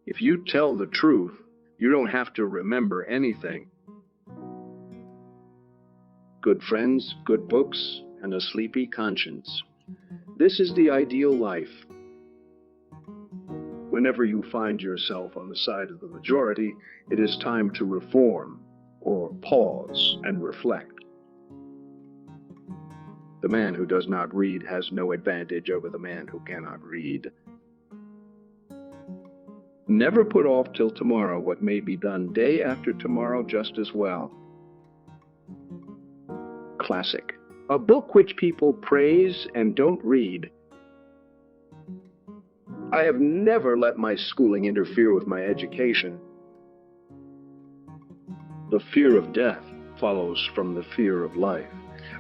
If you tell the truth, you don't have to remember anything. Good friends, good books, and a sleepy conscience. This is the ideal life. Whenever you find yourself on the side of the majority, it is time to reform, or pause and reflect. The man who does not read has no advantage over the man who cannot read. Never put off till tomorrow what may be done day after tomorrow just as well. Classic. A book which people praise and don't read. I have never let my schooling interfere with my education. The fear of death follows from the fear of life.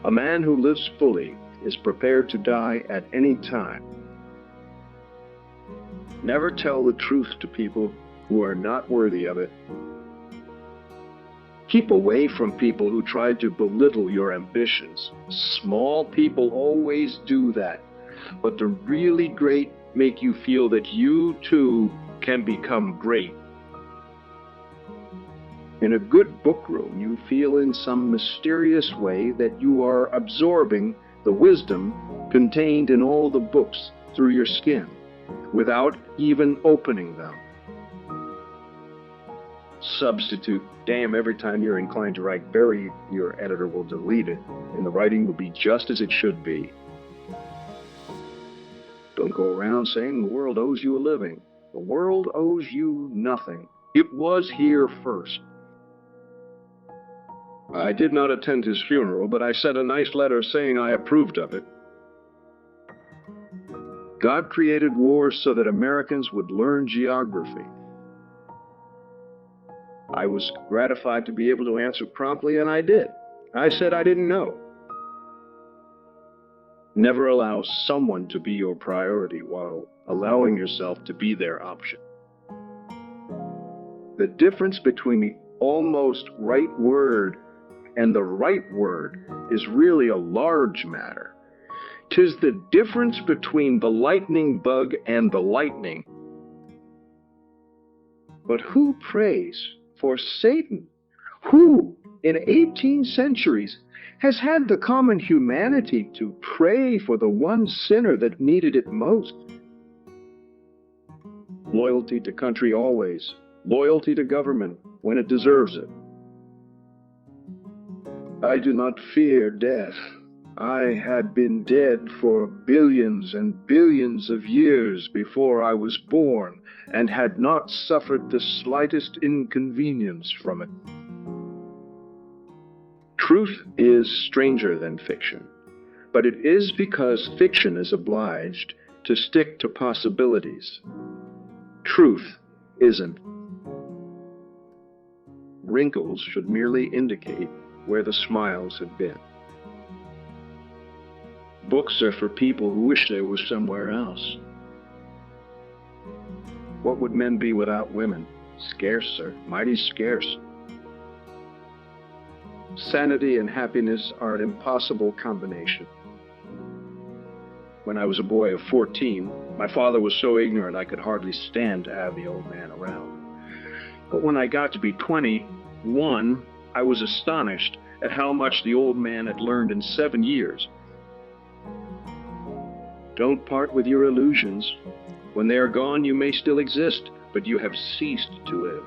A man who lives fully is prepared to die at any time. Never tell the truth to people who are not worthy of it. Keep away from people who try to belittle your ambitions. Small people always do that, but the really great make you feel that you too can become great. In a good book room, you feel in some mysterious way that you are absorbing the wisdom contained in all the books through your skin, without even opening them. Substitute damn every time you're inclined to write bury, your editor will delete it, and the writing will be just as it should be. Don't go around saying the world owes you a living. The world owes you nothing. It was here first. I did not attend his funeral, but I sent a nice letter saying I approved of it. God created wars so that Americans would learn geography. I was gratified to be able to answer promptly, and I did. I said I didn't know. Never allow someone to be your priority while allowing yourself to be their option. The difference between the almost right word and the right word is really a large matter. 'Tis the difference between the lightning bug and the lightning. But who prays for Satan? Who, in 18 centuries, has had the common humanity to pray for the one sinner that needed it most? Loyalty to country always. Loyalty to government when it deserves it. I do not fear death. I had been dead for billions and billions of years before I was born, and had not suffered the slightest inconvenience from it. Truth is stranger than fiction, but it is because fiction is obliged to stick to possibilities. Truth isn't. Wrinkles should merely indicate where the smiles have been. Books are for people who wish they were somewhere else. What would men be without women? Scarce, sir, mighty scarce. Sanity and happiness are an impossible combination. When I was a boy of 14, my father was so ignorant I could hardly stand to have the old man around. But when I got to be 21, I was astonished at how much the old man had learned in 7 years. Don't part with your illusions. When they are gone, you may still exist, but you have ceased to live.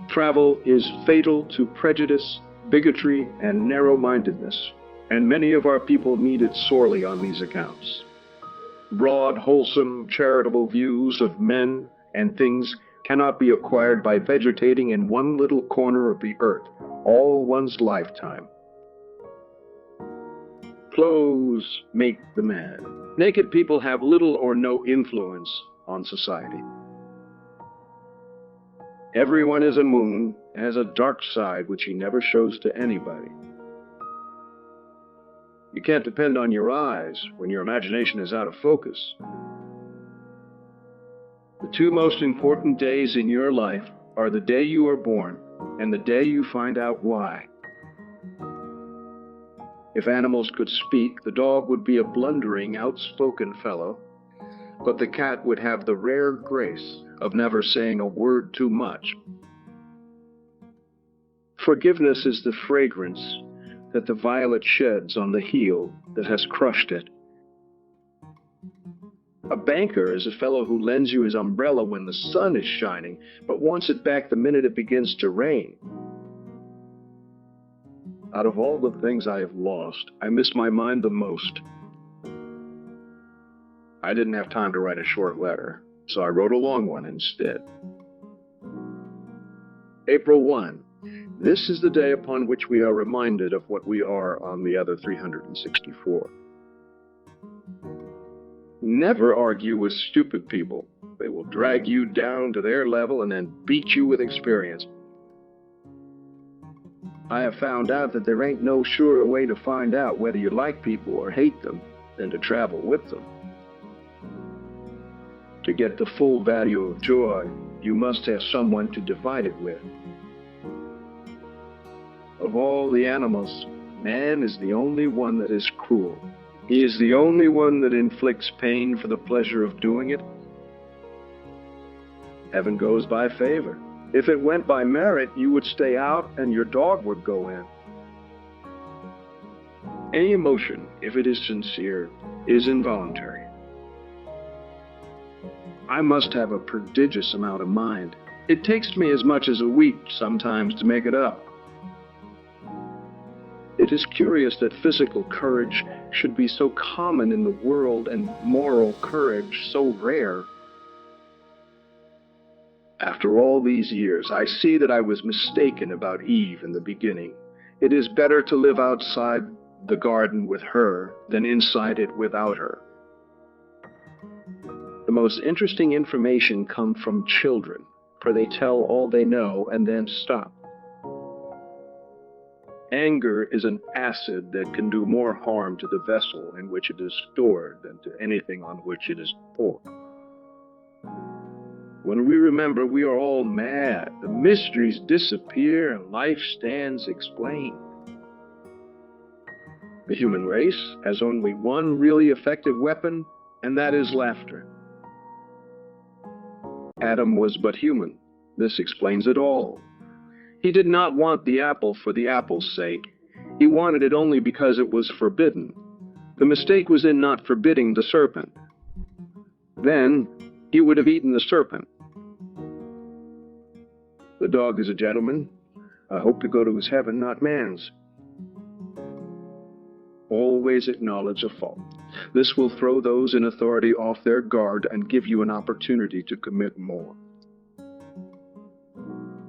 Travel is fatal to prejudice, bigotry, and narrow-mindedness, and many of our people need it sorely on these accounts. Broad, wholesome, charitable views of men and things cannot be acquired by vegetating in one little corner of the earth all one's lifetime. Clothes make the man. Naked people have little or no influence on society. Everyone is a moon, has a dark side which he never shows to anybody. You can't depend on your eyes when your imagination is out of focus. The two most important days in your life are the day you are born and the day you find out why. If animals could speak, the dog would be a blundering, outspoken fellow. but the cat would have the rare grace of never saying a word too much. Forgiveness is the fragrance that the violet sheds on the heel that has crushed it. A banker is a fellow who lends you his umbrella when the sun is shining, but wants it back the minute it begins to rain. Out of all the things I have lost, I miss my mind the most. I didn't have time to write a short letter, so I wrote a long one instead. April 1. This is the day upon which we are reminded of what we are on the other 364. Never argue with stupid people. They will drag you down to their level and then beat you with experience. I have found out that there ain't no surer way to find out whether you like people or hate them than to travel with them. To get the full value of joy, you must have someone to divide it with. Of all the animals, man is the only one that is cruel. He is the only one that inflicts pain for the pleasure of doing it. Heaven goes by favor. If it went by merit, you would stay out and your dog would go in. Any emotion, if it is sincere, is involuntary. I must have a prodigious amount of mind. It takes me as much as a week sometimes to make it up. It is curious that physical courage should be so common in the world and moral courage so rare. After all these years, I see that I was mistaken about Eve in the beginning. It is better to live outside the garden with her than inside it without her. The most interesting information comes from children, for they tell all they know and then stop. Anger is an acid that can do more harm to the vessel in which it is stored than to anything on which it is poured. When we remember we are all mad, the mysteries disappear and life stands explained. The human race has only one really effective weapon, and that is laughter. Adam was but human. This explains it all. He did not want the apple for the apple's sake. He wanted it only because it was forbidden. The mistake was in not forbidding the serpent. Then he would have eaten the serpent. The dog is a gentleman. I hope to go to his heaven, not man's. Always acknowledge a fault. This will throw those in authority off their guard and give you an opportunity to commit more.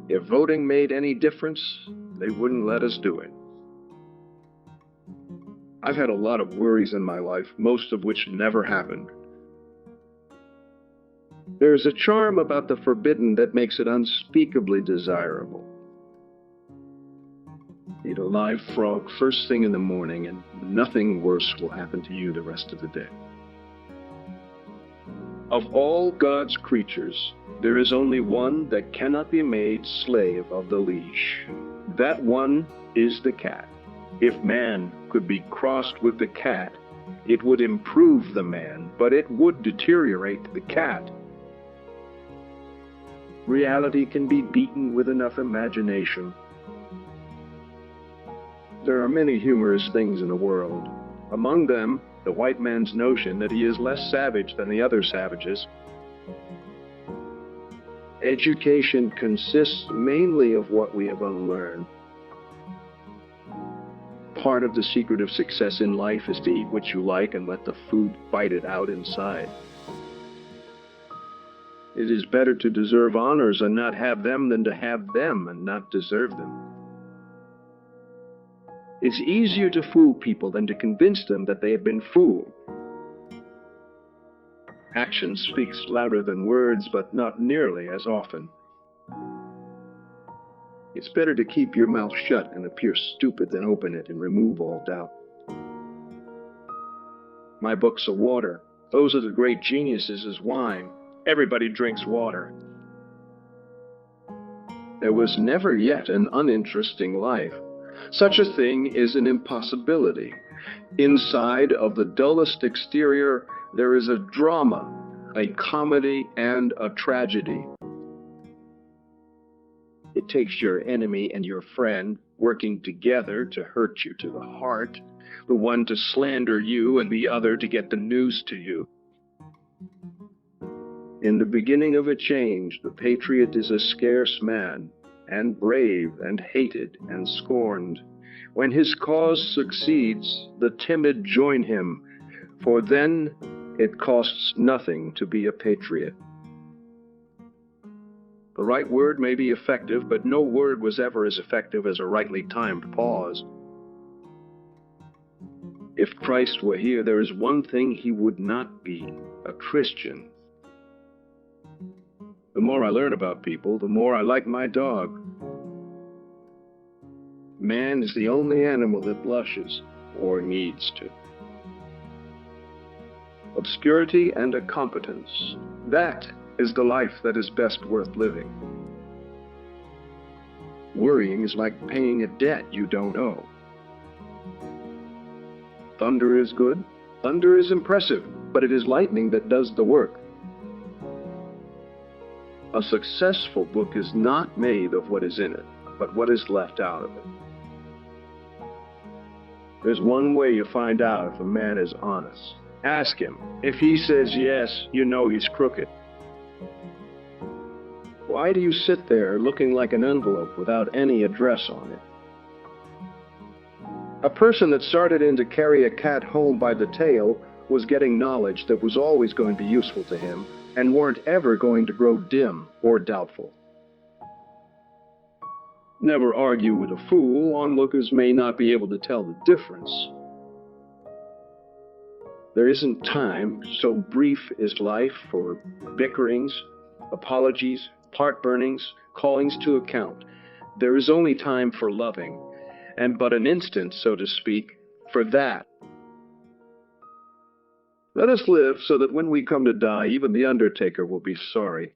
If voting made any difference, they wouldn't let us do it. I've had a lot of worries in my life, most of which never happened. There's a charm about the forbidden that makes it unspeakably desirable. Eat a live frog first thing in the morning, and nothing worse will happen to you the rest of the day. Of all God's creatures, there is only one that cannot be made slave of the leash. That one is the cat. If man could be crossed with the cat, it would improve the man, but it would deteriorate the cat. Reality can be beaten with enough imagination. There are many humorous things in the world. Among them, the white man's notion that he is less savage than the other savages. Education consists mainly of what we have unlearned. Part of the secret of success in life is to eat what you like and let the food fight it out inside. It is better to deserve honors and not have them than to have them and not deserve them. It's easier to fool people than to convince them that they have been fooled. Action speaks louder than words, but not nearly as often. It's better to keep your mouth shut and appear stupid than open it and remove all doubt. My books are water. Those are the great geniuses as wine. Everybody drinks water. There was never yet an uninteresting life. Such a thing is an impossibility. Inside of the dullest exterior, there is a drama, a comedy and a tragedy. It takes your enemy and your friend working together to hurt you to the heart, the one to slander you and the other to get the news to you. In the beginning of a change, the patriot is a scarce man, and brave and hated and scorned. When his cause succeeds, the timid join him, for then it costs nothing to be a patriot. The right word may be effective, but no word was ever as effective as a rightly timed pause. If Christ were here, there is one thing he would not be: a Christian. The more I learn about people, the more I like my dog. Man is the only animal that blushes, or needs to. Obscurity and a competence. That is the life that is best worth living. Worrying is like paying a debt you don't owe. Thunder is good. Thunder is impressive, but it is lightning that does the work. A successful book is not made of what is in it, but what is left out of it. There's one way you find out if a man is honest. Ask him. If he says yes, you know he's crooked. Why do you sit there looking like an envelope without any address on it? A person that started in to carry a cat home by the tail was getting knowledge that was always going to be useful to him and weren't ever going to grow dim or doubtful. Never argue with a fool. Onlookers may not be able to tell the difference. There isn't time, so brief is life, for bickerings, apologies, heartburnings, callings to account. There is only time for loving, and but an instant, so to speak, for that. Let us live so that when we come to die, even the undertaker will be sorry.